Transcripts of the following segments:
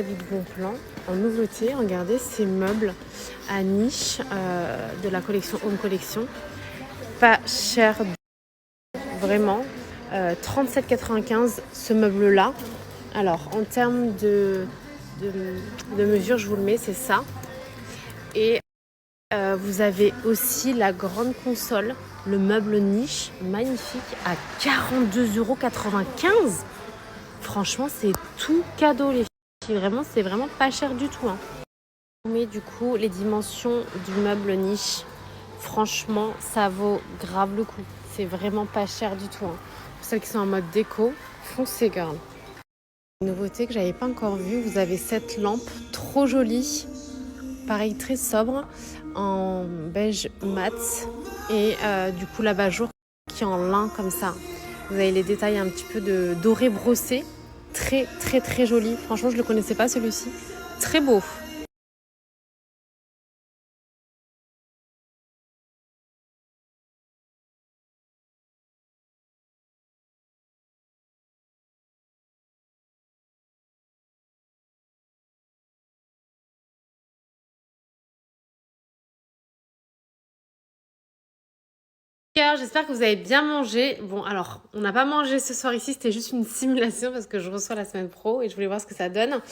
Vite Bon Plan en nouveauté, regardez ces meubles à niche de la collection Home Collection, pas cher vraiment, 37,95 ce meuble là. Alors en termes de mesure, je vous le mets, c'est ça. Et vous avez aussi la grande console, le meuble niche magnifique à 42,95 €. Franchement, c'est tout cadeau les filles. Vraiment, c'est vraiment pas cher du tout. Mais du coup, les dimensions du meuble niche, franchement, ça vaut grave le coup. C'est vraiment pas cher du tout. Pour celles qui sont en mode déco, foncez girl. Une nouveauté que j'avais pas encore vue, vous avez cette lampe trop jolie. Pareil, très sobre, en beige mat. Et du coup, l'abat-jour qui est en lin comme ça. Vous avez les détails un petit peu de doré brossé. Très, très, très joli. Franchement, je le connaissais pas celui-ci. Très beau. J'espère que vous avez bien mangé. Bon, alors, on n'a pas mangé ce soir ici, c'était juste une simulation parce que je reçois la semaine pro et je voulais voir ce que ça donne.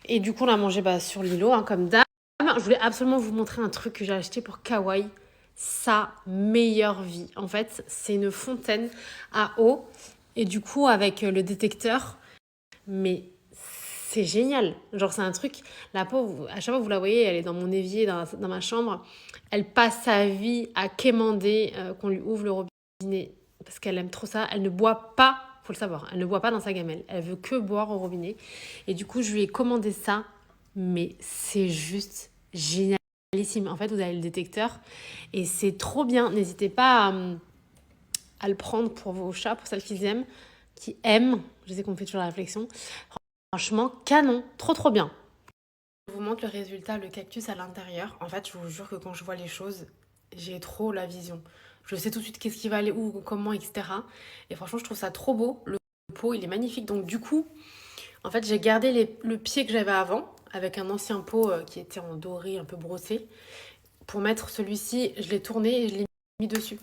Et du coup, on a mangé sur l'îlot, comme d'hab. Je voulais absolument vous montrer un truc que j'ai acheté pour Kawaii. Sa meilleure vie. En fait, c'est une fontaine à eau. Et du coup, avec le détecteur, mais c'est génial. Genre, c'est un truc, la pauvre, à chaque fois que vous la voyez, elle est dans mon évier, dans ma chambre. Elle passe sa vie à quémander qu'on lui ouvre le robinet parce qu'elle aime trop ça. Elle ne boit pas, faut le savoir, elle ne boit pas dans sa gamelle. Elle veut que boire au robinet. Et du coup, je lui ai commandé ça, mais c'est juste génialissime. En fait, vous avez le détecteur et c'est trop bien. N'hésitez pas à le prendre pour vos chats, pour celles qui aiment. Je sais qu'on me fait toujours la réflexion. Franchement, canon, trop trop bien. Je vous montre le résultat, le cactus à l'intérieur. En fait, je vous jure que quand je vois les choses, j'ai trop la vision. Je sais tout de suite qu'est-ce qui va aller où, comment, etc. Et franchement, je trouve ça trop beau. Le pot, il est magnifique. Donc du coup, en fait, j'ai gardé le pied que j'avais avant, avec un ancien pot qui était en doré, un peu brossé. Pour mettre celui-ci, je l'ai tourné et je l'ai mis dessus.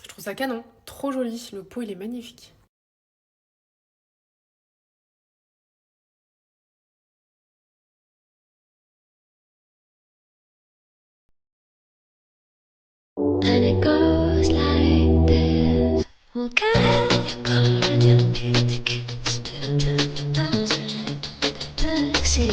Je trouve ça canon, trop joli. Le pot, il est magnifique. And it goes like this. Okay, you're calling your tickets to the taxi.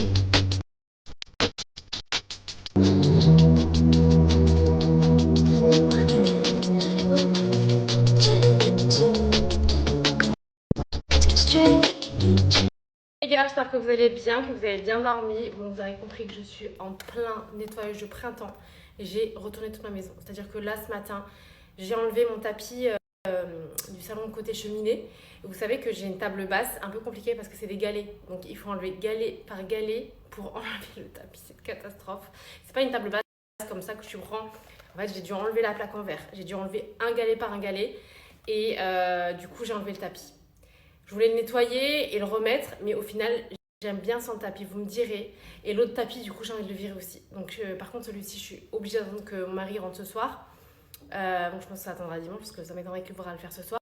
Les gars, j'espère que vous allez bien, que vous avez bien dormi. Bon, vous avez compris que je suis en plein nettoyage de printemps. J'ai retourné toute ma maison. C'est-à-dire que là, ce matin, j'ai enlevé mon tapis du salon côté cheminée. Et vous savez que j'ai une table basse un peu compliquée parce que c'est des galets. Donc, il faut enlever galet par galet pour enlever le tapis. C'est une catastrophe. C'est pas une table basse comme ça que tu prends. En fait, j'ai dû enlever la plaque en verre. J'ai dû enlever un galet par un galet. Et du coup, j'ai enlevé le tapis. Je voulais le nettoyer et le remettre, mais au final, j'aime bien sans tapis, vous me direz. Et l'autre tapis, du coup, j'ai envie de le virer aussi. Donc, par contre, celui-ci, je suis obligée d'attendre que mon mari rentre ce soir. Donc, je pense que ça attendra dimanche, parce que ça m'étonnerait qu'il pourra le faire ce soir.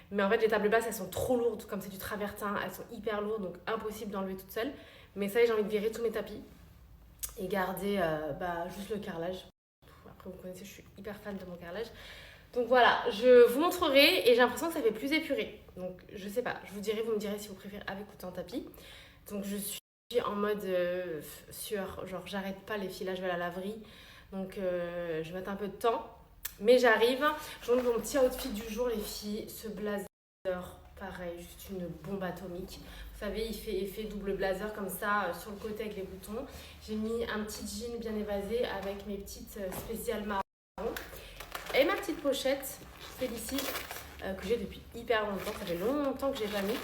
Mais en fait, les tables basses, elles sont trop lourdes, comme c'est du travertin, elles sont hyper lourdes, donc impossible d'enlever toute seule. Mais ça y est, j'ai envie de virer tous mes tapis et garder juste le carrelage. Après, vous connaissez, je suis hyper fan de mon carrelage. Donc voilà, je vous montrerai et j'ai l'impression que ça fait plus épuré. Donc je sais pas, je vous dirai, vous me direz si vous préférez avec ou sans tapis. Donc je suis en mode sueur, genre j'arrête pas les filages à la laverie. Donc je vais mettre un peu de temps. Mais j'arrive. Je vous montre mon petit outfit du jour les filles. Ce blazer, pareil, juste une bombe atomique. Vous savez, il fait effet double blazer comme ça sur le côté avec les boutons. J'ai mis un petit jean bien évasé avec mes petites spéciales marron. Et ma petite pochette Félicie que j'ai depuis hyper longtemps. Ça fait longtemps que j'ai pas mis.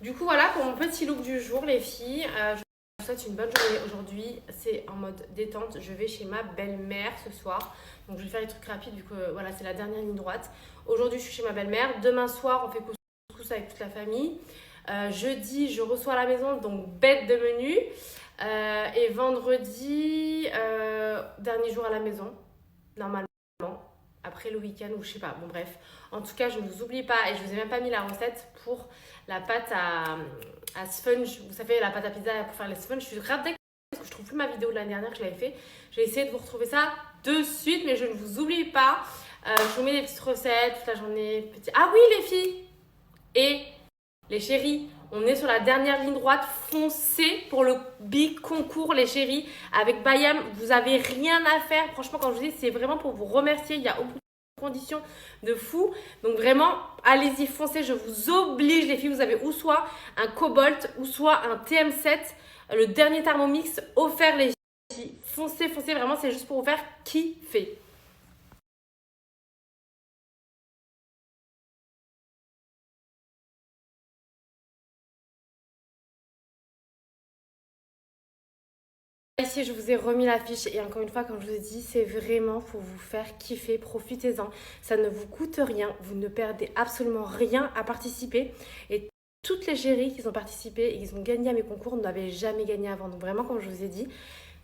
Du coup, voilà pour mon petit look du jour, les filles. Je vous souhaite une bonne journée. Aujourd'hui, c'est en mode détente. Je vais chez ma belle-mère ce soir. Donc, je vais faire les trucs rapides vu que voilà, c'est la dernière ligne droite. Aujourd'hui, je suis chez ma belle-mère. Demain soir, on fait couscous avec toute la famille. Jeudi, je reçois à la maison, donc bête de menu. Et vendredi, dernier jour à la maison, normalement. Après le week-end ou je sais pas, bon bref. En tout cas, je ne vous oublie pas et je vous ai même pas mis la recette pour la pâte à sponge. Vous savez, la pâte à pizza pour faire les sponges. Je suis grave dégoûtée parce que je trouve plus ma vidéo de l'année dernière que je l'avais fait. J'ai essayé de vous retrouver ça de suite, mais je ne vous oublie pas. Je vous mets des petites recettes toute la journée. Ah oui les filles et les chéris, on est sur la dernière ligne droite. Foncez pour le big concours, les chéris. Avec Bayam, vous n'avez rien à faire. Franchement, quand je vous dis, c'est vraiment pour vous remercier. Il n'y a aucune condition de fou. Donc vraiment, allez-y, foncez. Je vous oblige, les filles. Vous avez ou soit un Cobalt ou soit un TM7. Le dernier Thermomix offert, les filles. Foncez, foncez. Vraiment, c'est juste pour vous faire kiffer. Ici, je vous ai remis la fiche et encore une fois, comme je vous ai dit, c'est vraiment pour vous faire kiffer. Profitez-en. Ça ne vous coûte rien. Vous ne perdez absolument rien à participer. Et toutes les chéries qui ont participé et qui ont gagné à mes concours n'avaient jamais gagné avant. Donc vraiment, comme je vous ai dit,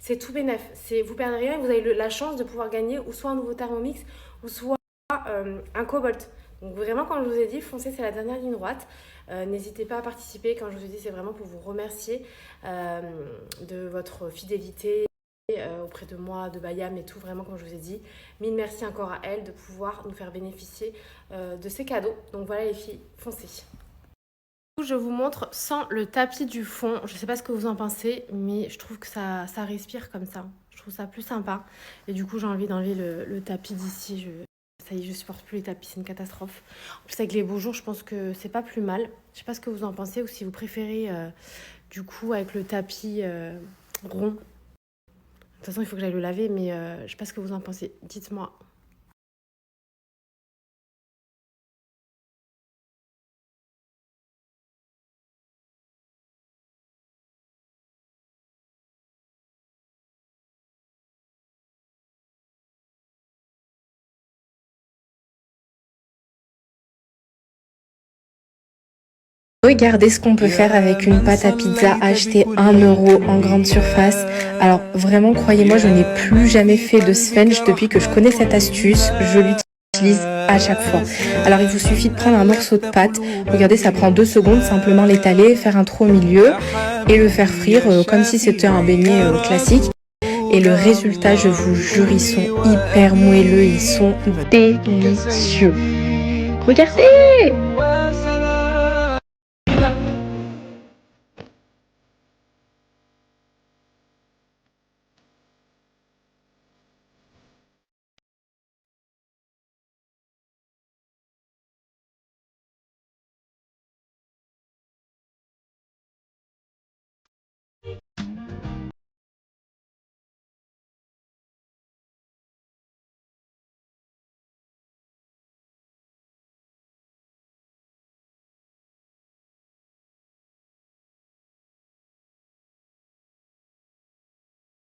c'est tout bénef. Vous perdez rien et vous avez la chance de pouvoir gagner ou soit un nouveau Thermomix ou soit un Cobalt. Donc vraiment, comme je vous ai dit, foncez, c'est la dernière ligne droite. N'hésitez pas à participer. Comme je vous ai dit, c'est vraiment pour vous remercier de votre fidélité auprès de moi, de Bayam et tout. Vraiment, comme je vous ai dit, mille merci encore à elle de pouvoir nous faire bénéficier de ces cadeaux. Donc voilà les filles, foncez. Je vous montre sans le tapis du fond. Je ne sais pas ce que vous en pensez, mais je trouve que ça respire comme ça. Je trouve ça plus sympa. Et du coup, j'ai envie d'enlever le tapis d'ici. Ça y est, je supporte plus les tapis, c'est une catastrophe. En plus, avec les beaux jours, je pense que c'est pas plus mal. Je sais pas ce que vous en pensez ou si vous préférez du coup avec le tapis rond. De toute façon, il faut que j'aille le laver, mais je sais pas ce que vous en pensez. Dites-moi. Regardez ce qu'on peut faire avec une pâte à pizza achetée 1 euro en grande surface. Alors vraiment, croyez-moi, je n'ai plus jamais fait de sponge depuis que je connais cette astuce. Je l'utilise à chaque fois. Alors il vous suffit de prendre un morceau de pâte. Regardez, ça prend 2 secondes, simplement l'étaler, faire un trou au milieu et le faire frire comme si c'était un beignet classique. Et le résultat, je vous jure, ils sont hyper moelleux, ils sont délicieux. Regardez!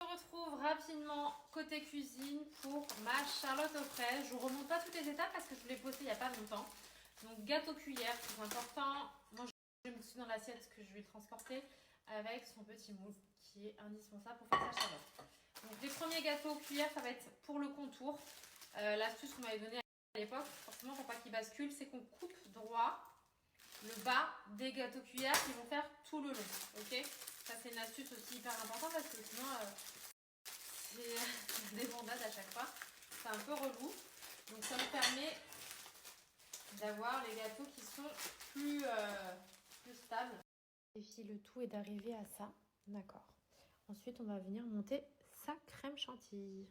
On se retrouve rapidement côté cuisine pour ma Charlotte aux fraises. Je vous remonte pas toutes les étapes parce que je voulais poster il n'y a pas longtemps. Donc gâteau cuillère, très important. Moi je mets tout dans l'assiette que je vais transporter avec son petit moule qui est indispensable pour faire sa Charlotte. Donc les premiers gâteaux cuillère, ça va être pour le contour. L'astuce qu'on m'avait donnée à l'époque, forcément pour pas qu'il bascule, c'est qu'on coupe droit le bas des gâteaux cuillères qui vont faire tout le long. Ok, ça c'est une astuce aussi hyper importante parce que sinon c'est des bandades à chaque fois. C'est un peu relou. Donc ça me permet d'avoir les gâteaux qui sont plus stables. Et puis le tout est d'arriver à ça. D'accord. Ensuite, on va venir monter sa crème chantilly.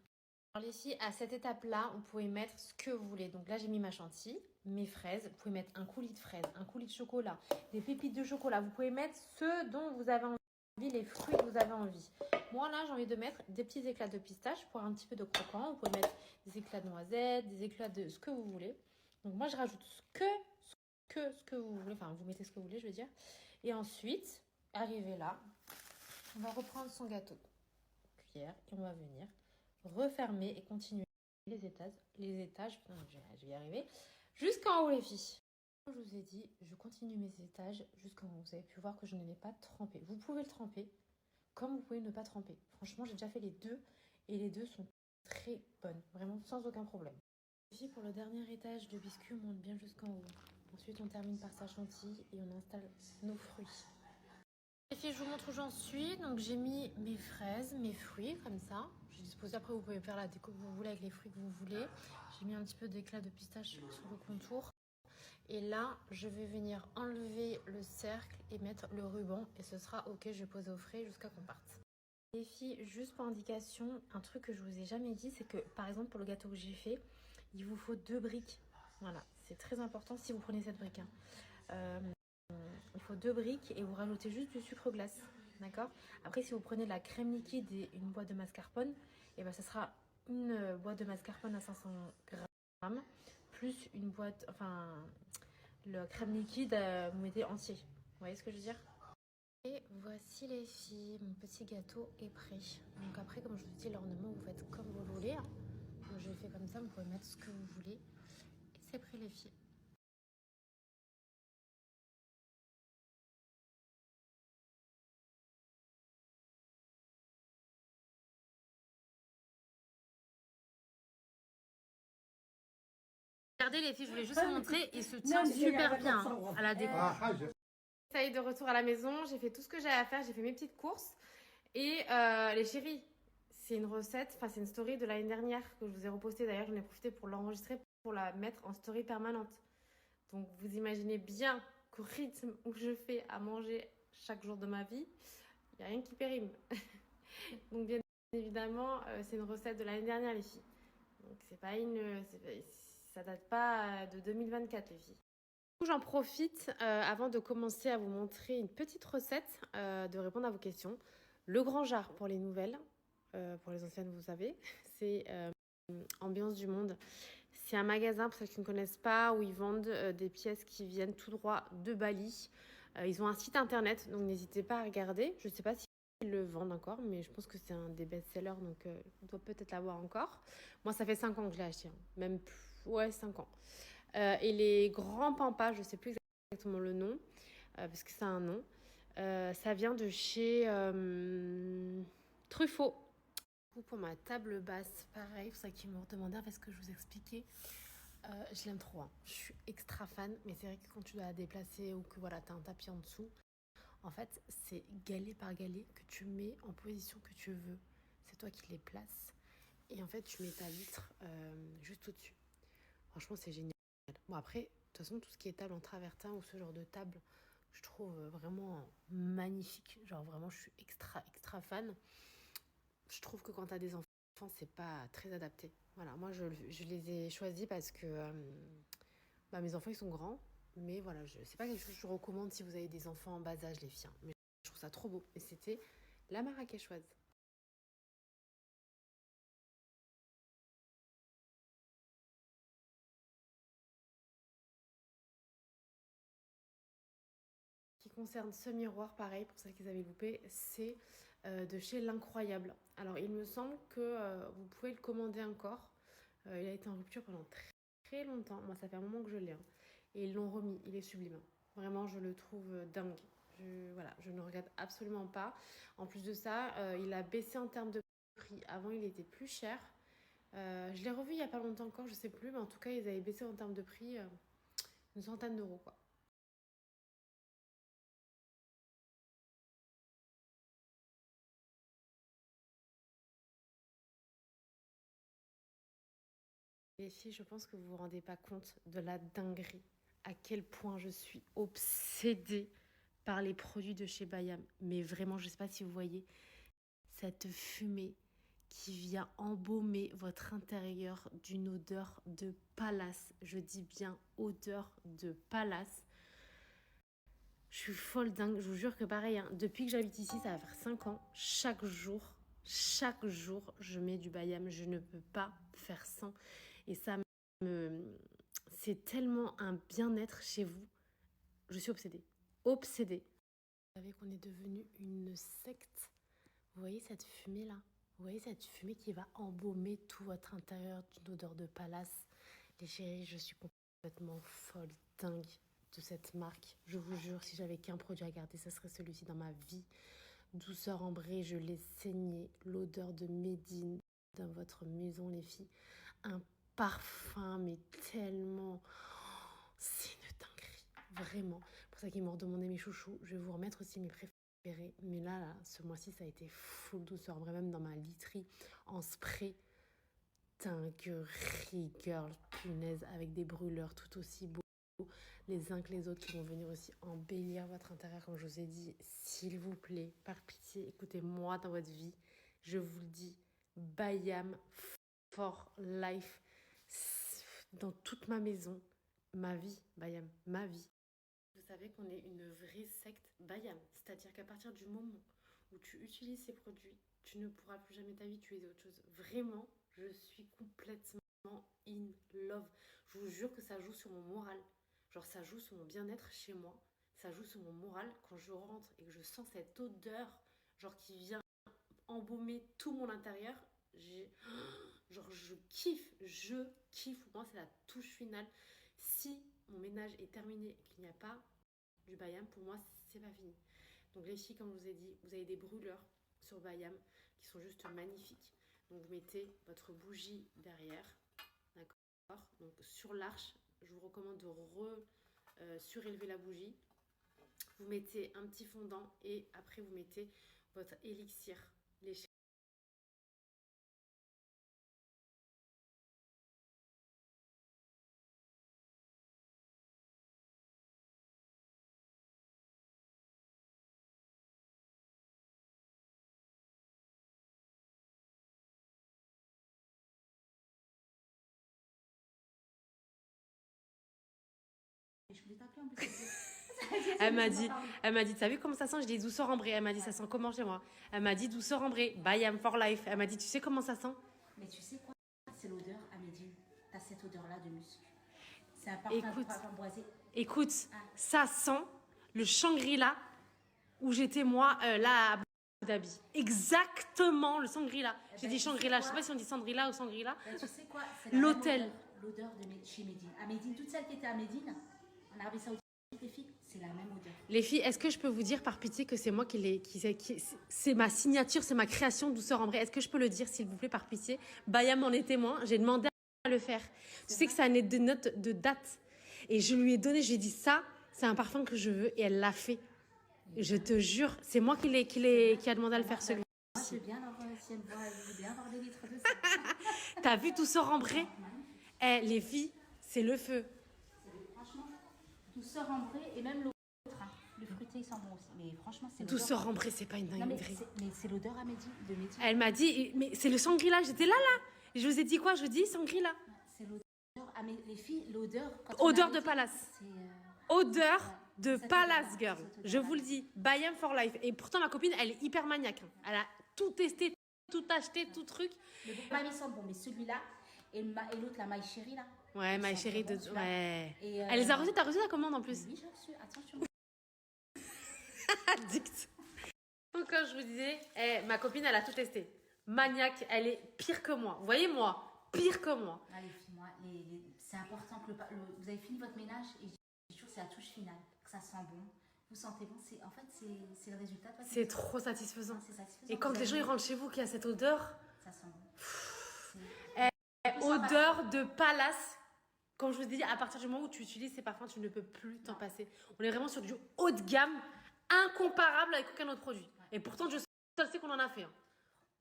Alors les filles, à cette étape-là, vous pouvez mettre ce que vous voulez. Donc là, j'ai mis ma chantilly, mes fraises. Vous pouvez mettre un coulis de fraises, un coulis de chocolat, des pépites de chocolat. Vous pouvez mettre ce dont vous avez envie, les fruits que vous avez envie. Moi, là, j'ai envie de mettre des petits éclats de pistache pour un petit peu de croquant. Vous pouvez mettre des éclats de noisettes, des éclats de ce que vous voulez. Donc moi, je rajoute ce que vous voulez. Enfin, vous mettez ce que vous voulez, je veux dire. Et ensuite, arrivé là, on va reprendre son gâteau cuillère et on va venir refermer et continuer les étages, je vais y arriver, jusqu'en haut les filles. Comme je vous ai dit, je continue mes étages jusqu'en haut. Vous avez pu voir que je ne l'ai pas trempé. Vous pouvez le tremper, comme vous pouvez ne pas tremper. Franchement, j'ai déjà fait les deux et les deux sont très bonnes, vraiment sans aucun problème. Ici, pour le dernier étage, le biscuit monte bien jusqu'en haut. Ensuite, on termine par sa chantilly et on installe nos fruits. Les filles, je vous montre où j'en suis. Donc, j'ai mis mes fraises, mes fruits, comme ça. J'ai disposé, après, vous pouvez faire la déco que vous voulez avec les fruits que vous voulez. J'ai mis un petit peu d'éclat de pistache sur le contour. Et là, je vais venir enlever le cercle et mettre le ruban. Et ce sera OK, je vais poser au frais jusqu'à qu'on parte. Les filles, juste pour indication, un truc que je vous ai jamais dit, c'est que, par exemple, pour le gâteau que j'ai fait, il vous faut 2 briques. Voilà, c'est très important si vous prenez cette brique. Il faut 2 briques et vous rajoutez juste du sucre glace. D'accord. Après, si vous prenez de la crème liquide et une boîte de mascarpone, et ben, ça sera une boîte de mascarpone à 500 grammes, plus une boîte, enfin, le crème liquide, vous mettez entier. Vous voyez ce que je veux dire? Et voici les filles, mon petit gâteau est prêt. Donc après, comme je vous dis, l'ornement, vous faites comme vous voulez. Donc je fais comme ça, vous pouvez mettre ce que vous voulez. Et c'est prêt les filles. Regardez les filles, je voulais juste vous montrer, il se tient super bien à la déco. Ça y est, de retour à la maison, j'ai fait tout ce que j'avais à faire, j'ai fait mes petites courses. Et les chéris, c'est une recette, enfin c'est une story de l'année dernière que je vous ai repostée. D'ailleurs, j'en ai profité pour l'enregistrer, pour la mettre en story permanente. Donc vous imaginez bien qu'au rythme où je fais à manger chaque jour de ma vie, il n'y a rien qui périme. Donc bien évidemment, c'est une recette de l'année dernière les filles. Donc ça date pas de 2024 les filles. J'en profite avant de commencer à vous montrer une petite recette, de répondre à vos questions. Le Grand Jar pour les nouvelles, pour les anciennes vous savez, c'est Ambiance du Monde. C'est un magasin, pour ceux qui ne connaissent pas, où ils vendent des pièces qui viennent tout droit de Bali. Ils ont un site internet, donc n'hésitez pas à regarder. Je ne sais pas s'ils le vendent encore, mais je pense que c'est un des best-sellers, donc on doit peut-être l'avoir encore. Moi, ça fait 5 ans que je l'ai acheté, hein. Même plus, ouais, 5 ans. Et les grands pampas, je ne sais plus exactement le nom, parce que c'est un nom. Ça vient de chez Truffaut. Pour ma table basse, pareil, pour ça qu'ils m'ont demandé, parce que je vous expliquais, je l'aime trop, hein. Je suis extra fan, mais c'est vrai que quand tu dois la déplacer ou que voilà, tu as un tapis en dessous, en fait, c'est galet par galet que tu mets en position que tu veux. C'est toi qui les places. Et en fait, tu mets ta vitre juste au-dessus. Franchement, c'est génial. Bon, après, de toute façon, tout ce qui est table en travertin ou ce genre de table, je trouve vraiment magnifique. Genre, vraiment, je suis extra fan. Je trouve que quand tu as des enfants, c'est pas très adapté. Voilà, moi, je les ai choisis parce que mes enfants, ils sont grands. Mais voilà, c'est pas quelque chose que je recommande si vous avez des enfants en bas âge, les filles. Mais je trouve ça trop beau. Et c'était la Marrakéchoise. Qui concerne ce miroir, pareil, pour celles qui avaient loupé, c'est de chez L'Incroyable. Alors, il me semble que vous pouvez le commander encore. Il a été en rupture pendant très longtemps. Moi, ça fait un moment que je l'ai, hein. Et ils l'ont remis. Il est sublime. Vraiment, je le trouve dingue. Voilà, je ne regrette absolument pas. En plus de ça, il a baissé en termes de prix. Avant, il était plus cher. Je l'ai revu il n'y a pas longtemps encore, je sais plus. Mais en tout cas, ils avaient baissé en termes de prix une centaine d'euros, quoi. Les filles, je pense que vous vous rendez pas compte de la dinguerie, à quel point je suis obsédée par les produits de chez Bayam. Mais vraiment, je ne sais pas si vous voyez cette fumée qui vient embaumer votre intérieur d'une odeur de palace. Je dis bien odeur de palace. Je suis folle dingue, je vous jure que pareil, hein, depuis que j'habite ici, ça va faire 5 ans, chaque jour, je mets du Bayam. Je ne peux pas faire sans. Et ça c'est tellement un bien-être chez vous. Je suis obsédée. Obsédée. Vous savez qu'on est devenu une secte. Vous voyez cette fumée-là? Vous voyez cette fumée qui va embaumer tout votre intérieur d'une odeur de palace? Les chéris, je suis complètement folle, dingue. de cette marque. Je vous jure, si j'avais qu'un produit à garder, ça serait celui-ci dans ma vie. Douceur ambrée, je l'ai saigné. L'odeur de Médine dans votre maison, les filles. Un parfum, mais tellement... C'est une dinguerie, vraiment. C'est pour ça qu'ils m'ont redemandé mes chouchous. Je vais vous remettre aussi mes préférés. Mais là, ce mois-ci, ça a été full douceur ambrée, même dans ma literie, en spray. Dinguerie, girl, punaise, avec des brûleurs tout aussi beaux les uns que les autres qui vont venir aussi embellir votre intérieur, comme je vous ai dit. S'il vous plaît, par pitié, écoutez-moi dans votre vie. Je vous le dis, Bayam for life. Dans toute ma maison, ma vie, Bayam, ma vie. Vous savez qu'on est une vraie secte Bayam. C'est-à-dire qu'à partir du moment où tu utilises ces produits, tu ne pourras plus jamais ta vie utiliser autre chose. Vraiment, je suis complètement in love. Je vous jure que ça joue sur mon moral. Genre, ça joue sur mon bien-être chez moi. Ça joue sur mon moral quand je rentre et que je sens cette odeur, genre qui vient embaumer tout mon intérieur. Genre, je kiffe. Pour moi, c'est la touche finale. Si mon ménage est terminé et qu'il n'y a pas du Bayam, pour moi, c'est pas fini. Donc, les filles, comme je vous ai dit, vous avez des brûleurs sur Bayam qui sont juste magnifiques. Donc, vous mettez votre bougie derrière, d'accord? Donc, sur l'arche, je vous recommande de surélever la bougie. Vous mettez un petit fondant et après, vous mettez votre élixir léché. Je voulais t'appeler en plus. Elle m'a dit, t'as vu comment ça sent? Je dis douceur ambrée. Elle m'a dit, ça sent comment chez moi? Elle m'a dit douceur ambrée, Bayam for life. Elle m'a dit, tu sais comment ça sent? Mais tu sais quoi? C'est l'odeur à Médine. T'as cette odeur-là de muscle. C'est un parfum boisé. Écoute, ça sent le Shangri-La où j'étais moi là à Abu Dhabi. Exactement, le Shangri-La. J'ai dit Shangri-La, je sais pas si on dit Shangri-La ou Shangri-La. Tu sais quoi? L'hôtel. L'odeur de chez Médine. À Médine, toutes celles qui étaient à Médine, en Arabie Saoudite, les filles, c'est la même odeur. Les filles, est-ce que je peux vous dire par pitié que c'est moi c'est ma signature, c'est ma création douceur ambrée? Est-ce que je peux le dire s'il vous plaît par pitié? Bayam en est témoin, j'ai demandé à le faire. Tu sais que ça a des notes de date. Et je lui ai donné, je lui ai dit ça, c'est un parfum que je veux et elle l'a fait. Je te jure, c'est moi qui a demandé à le faire celui-ci. Moi, je veux bien avoir, si elle voit, je veux bien avoir des litres de ça. T'as vu douceur ambrée? Eh, les filles, c'est le feu. Franchement, douceur ambrée et même l'autre. Hein. Le fruité, il sent bon aussi. Mais franchement, c'est douceur ambrée, c'est pas une dinguerie. Mais c'est l'odeur à Médine, de Médine. Elle m'a dit, mais c'est le Shangri-La, j'étais là. Je vous ai dit quoi? Je vous dis Shangri-La. C'est l'odeur à les filles, l'odeur. Odeur de palace. Odeur de palace, girl. Je vous le dis, Bayam for life. Et pourtant, ma copine, elle est hyper maniaque. Elle a tout testé, tout acheté, tout truc. Les Bobami sont bons, mais celui-là et l'autre, la My Chérie, là. Ouais, My Chérie de... Ouais. Et elle les a reçus, t'as reçu la commande en plus? Oui, j'ai reçu, attention. Addict. Donc, comme je vous disais, ma copine, elle a tout testé. Maniaque, elle est pire que moi. Voyez-moi, pire que moi. Ah, les filles, moi, c'est important que vous avez fini votre ménage et je suis sûre que c'est la touche finale, que ça sent bon. Vous sentez bon, en fait, c'est le résultat. C'est trop satisfaisant. C'est satisfaisant. Et quand les gens ils rentrent chez vous, qu'il y a cette odeur... Ça sent bon. Odeur de palace. Comme je vous ai dit, à partir du moment où tu utilises ces parfums, tu ne peux plus t'en passer. On est vraiment sur du haut de gamme, incomparable avec aucun autre produit. Et pourtant, Dieu seul sait qu'on en a fait. Hein.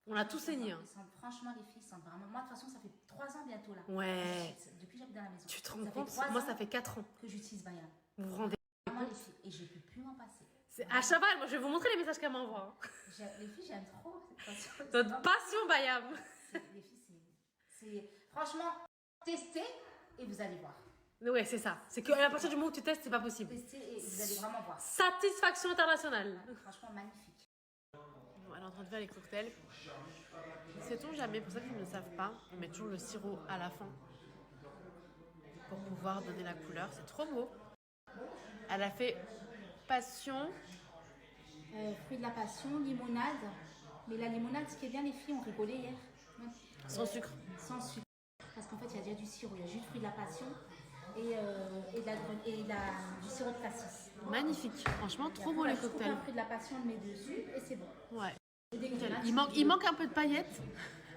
On a tout saigné. Hein. Franchement, les filles sentent vraiment... Moi, de toute façon, ça fait 3 ans bientôt là. Ouais. Depuis que j'habite dans la maison. Tu te rends compte? Moi, ça fait 4 ans. Que j'utilise Bayam. Vous vous rendez Vraiment, compte? les filles. Et je ne peux plus m'en passer. À cheval, moi, je vais vous montrer les messages qu'elle m'envoie. Hein. Les filles, j'aime trop cette passion. Notre passion, Bayam. Les filles, c'est... Franchement, testez et vous allez voir. Ouais, c'est ça. C'est qu'à partir du moment où tu testes, c'est pas possible. Testez et vous allez vraiment voir. Satisfaction internationale. Franchement, magnifique. Bon, elle est en train de faire les cocktails. Sait-on jamais, pour ceux qui ne le savent pas, on met toujours le sirop à la fin pour pouvoir donner la couleur. C'est trop beau. Elle a fait passion. Fruit de la passion, limonade. Mais la limonade, ce qui est bien, les filles ont rigolé hier. Sans sucre. Sans sucre. Parce qu'en fait, il y a déjà du sirop. Il y a juste fruit de la passion. du sirop de cassis. Magnifique. Franchement, trop beau les Je coupe cocktails. un fruit de la passion, on le met dessus et c'est bon. Ouais. Et des Nickel. grenades, Il manque un peu de paillettes.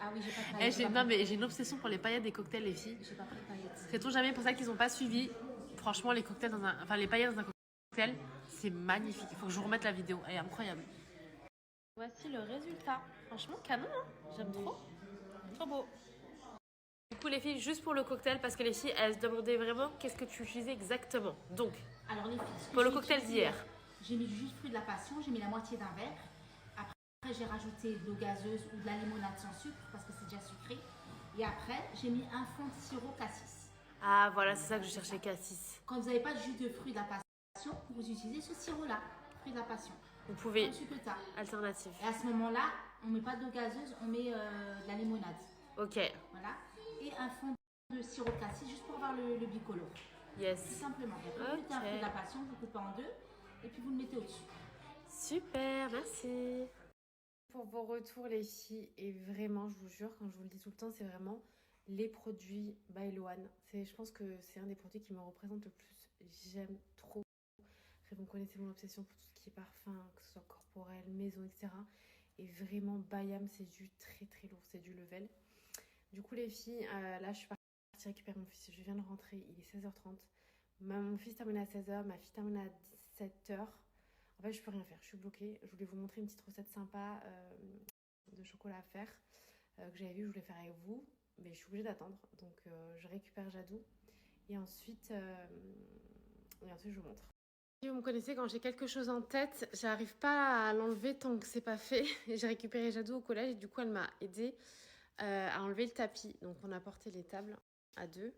Ah oui, j'ai pas de Eh, paillettes. non, mais j'ai une obsession pour les paillettes des cocktails, les filles. J'ai pas pris de paillettes. Sait-on jamais pour ça qu'ils n'ont pas suivi. Franchement, les cocktails enfin les paillettes dans un cocktail, c'est magnifique. Il faut que je vous remette la vidéo. Elle est incroyable. Voici le résultat. Franchement, canon, hein. J'aime trop. Trop beau. Du coup, les filles, juste pour le cocktail, parce que les filles, elles se demandaient vraiment qu'est-ce que tu utilisais exactement. Donc, Alors les filles, pour le cocktail d'hier. J'ai mis du jus de fruits de la passion, j'ai mis la moitié d'un verre. Après, j'ai rajouté de l'eau gazeuse ou de la limonade sans sucre parce que c'est déjà sucré. Et après, j'ai mis un fond de sirop cassis. Ah, voilà, c'est ça que je cherchais, cassis. Quand vous n'avez pas de jus de fruits de la passion, vous utilisez ce sirop-là, fruits de la passion. Vous pouvez. Comme sucre tart. Alternative. Et à ce moment-là, on ne met pas d'eau gazeuse, on met de la limonade. Ok. Voilà. Et un fond de sirop cassis juste pour avoir le bicolore. Yes. Tout simplement. Et après, vous mettez un fruit de la passion, vous coupez en deux et puis vous le mettez au-dessus. Super, merci. Pour vos retours, les filles, et vraiment, je vous jure, quand je vous le dis tout le temps, c'est vraiment les produits by Loane. Je pense que c'est un des produits qui me représente le plus. J'aime trop. Après, vous connaissez mon obsession pour tout ce qui est parfum, que ce soit corporel, maison, etc. Et vraiment, Bayam, c'est du très très lourd, c'est du level. Du coup, les filles, là, je suis partie récupérer mon fils. Je viens de rentrer, il est 16h30. Mon fils termine à 16h, ma fille termine à 17h. En fait, je peux rien faire, je suis bloquée. Je voulais vous montrer une petite recette sympa de chocolat à faire que j'avais vu, je voulais faire avec vous. Mais je suis obligée d'attendre. Donc, je récupère Jadou. Et ensuite, je vous montre. Si vous me connaissez, quand j'ai quelque chose en tête, j'arrive pas à l'enlever tant que c'est pas fait. J'ai récupéré Jadou au collège et du coup, elle m'a aidée à enlever le tapis. Donc, on a porté les tables à deux.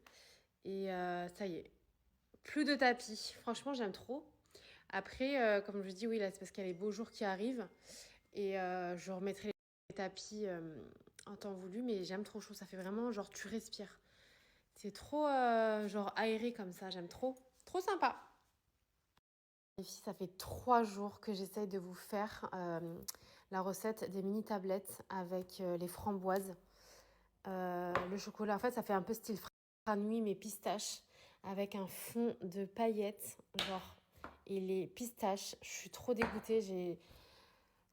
Et ça y est, plus de tapis. Franchement, j'aime trop. Après, comme je dis, oui, là, c'est parce qu'il y a les beaux jours qui arrivent. Et je remettrai les tapis en temps voulu. Mais j'aime trop chaud. Ça fait vraiment genre tu respires. C'est trop genre aéré comme ça. J'aime trop. Trop sympa. Les filles, ça fait 3 jours que j'essaye de vous faire la recette des mini tablettes avec les framboises. Le chocolat, en fait, ça fait un peu style nuit mais pistache. Avec un fond de paillettes. Genre... Et les pistaches, je suis trop dégoûtée.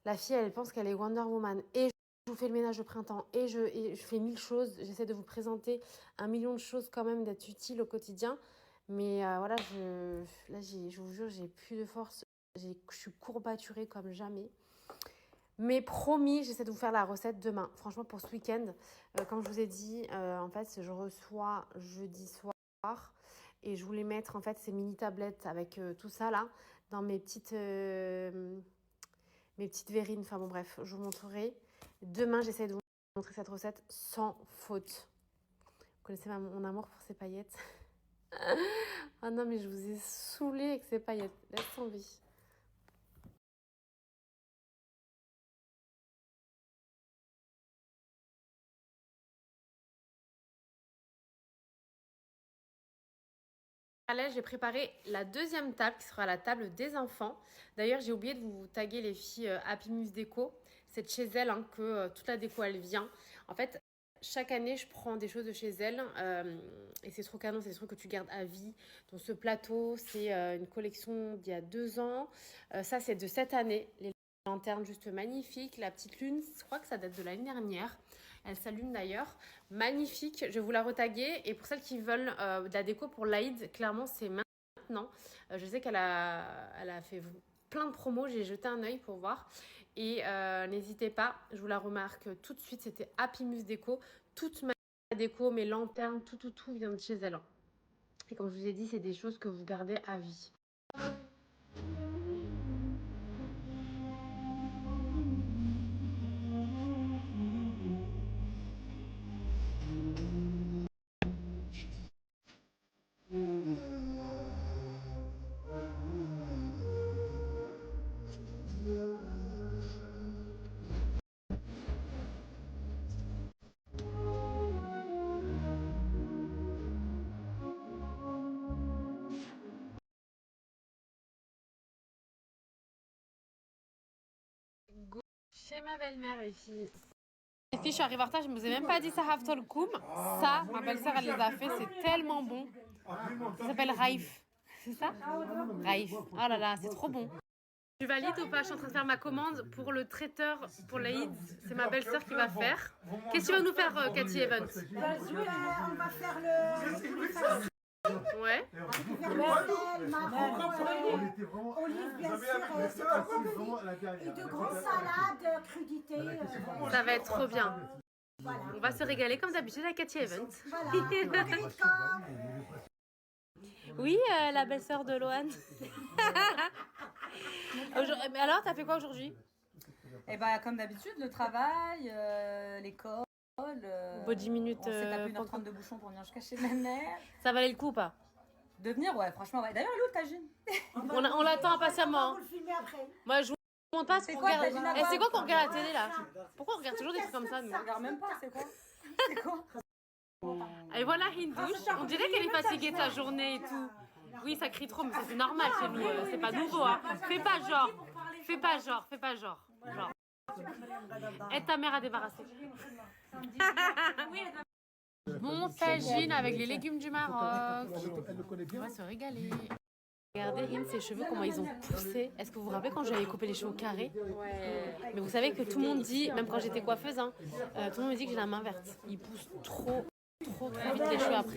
La fille, elle pense qu'elle est Wonder Woman. Et je vous fais le ménage de printemps. Et je fais 1000 choses. J'essaie de vous présenter 1 million de choses quand même, d'être utile au quotidien. Mais voilà, je vous jure, j'ai plus de force. Je suis courbaturée comme jamais. Mais promis, j'essaie de vous faire la recette demain. Franchement, pour ce week-end, comme je vous ai dit, en fait, je reçois jeudi soir. Et je voulais mettre en fait ces mini tablettes avec tout ça là dans mes petites verrines. Enfin bon bref, je vous montrerai. Demain, j'essaie de vous montrer cette recette sans faute. Vous connaissez mon amour pour ces paillettes. Ah non mais je vous ai saoulé avec ces paillettes. Laisse tomber. J'ai préparé la deuxième table qui sera la table des enfants. D'ailleurs, j'ai oublié de vous taguer les filles Happy Muse Déco. C'est de chez elles que toute la déco elle vient. En fait, chaque année, je prends des choses de chez elles et c'est trop canon, c'est des trucs que tu gardes à vie. Donc ce plateau, c'est une collection d'il y a 2 ans. Ça, c'est de cette année. Les lanternes juste magnifiques. La petite lune, je crois que ça date de l'année dernière. Elle s'allume d'ailleurs. Magnifique. Je vais vous la retaguer. Et pour celles qui veulent de la déco pour l'Aïd, clairement, c'est maintenant. Je sais qu'elle a fait plein de promos. J'ai jeté un œil pour voir. Et n'hésitez pas, je vous la remarque tout de suite. C'était Happy Muse Déco. Toute ma déco, mes lanternes, tout vient de chez elle. Et comme je vous ai dit, c'est des choses que vous gardez à vie. Chez ma belle-mère ici. Les filles, je suis arrivée en retard, je ne vous ai même pas dit ça Haftol Koum. Ça, ma belle-sœur, elle les a fait, c'est tellement bon. Ça s'appelle Raif. C'est ça? Raif. Oh là là, c'est trop bon. Tu valides ou pas? Je suis en train de faire ma commande pour le traiteur pour l'Aïd. C'est ma belle-sœur qui va faire. Qu'est-ce que tu vas nous faire, Cathy Evans? On va faire le Ouais. bordel, marron, olive bien sûr, c'est trop et de grosses salades, crudités. Ça va être trop bien. Voilà. On va se régaler comme d'habitude avec Cathy Evans. Voilà. Marguerite Corps. Oui, la belle-sœur de Loane. Mais alors, t'as fait quoi aujourd'hui? Et bah comme d'habitude, le travail, l'école. Au bout de 10 minutes. On s'est tapé 1h30 de bouchon pour venir jusqu'à chez ma mère. Ça valait le coup ou pas? De venir, ouais, franchement, ouais. D'ailleurs, elle est où ta Tagine? On l'attend impatiemment. On va le filmer après. Moi, je vous montre pas ce C'est qu'on quoi, regarde. t'as dit la Eh, c'est quoi barbe? qu'on regarde à la télé là? Pourquoi on regarde toujours des trucs comme ça, nous? Je regarde même pas, c'est quoi? C'est quoi? Et voilà Hindouche. On dirait qu'elle est fatiguée de sa journée et tout. Oui, ça crie trop, mais ça c'est normal chez nous. C'est pas nouveau, hein. Fais pas genre. Fais pas genre. Fais pas genre. Genre. Aide ta mère à débarrasser. Mon tagine avec les légumes du Maroc. On va se régaler. Regardez Hind, ses cheveux, comment ils ont poussé. Est-ce que vous vous rappelez quand j'avais coupé les cheveux carrés? Ouais. Mais vous savez que tout le monde dit, même quand j'étais coiffeuse, hein, tout le monde me dit que j'ai la main verte. Ils poussent trop vite les cheveux après.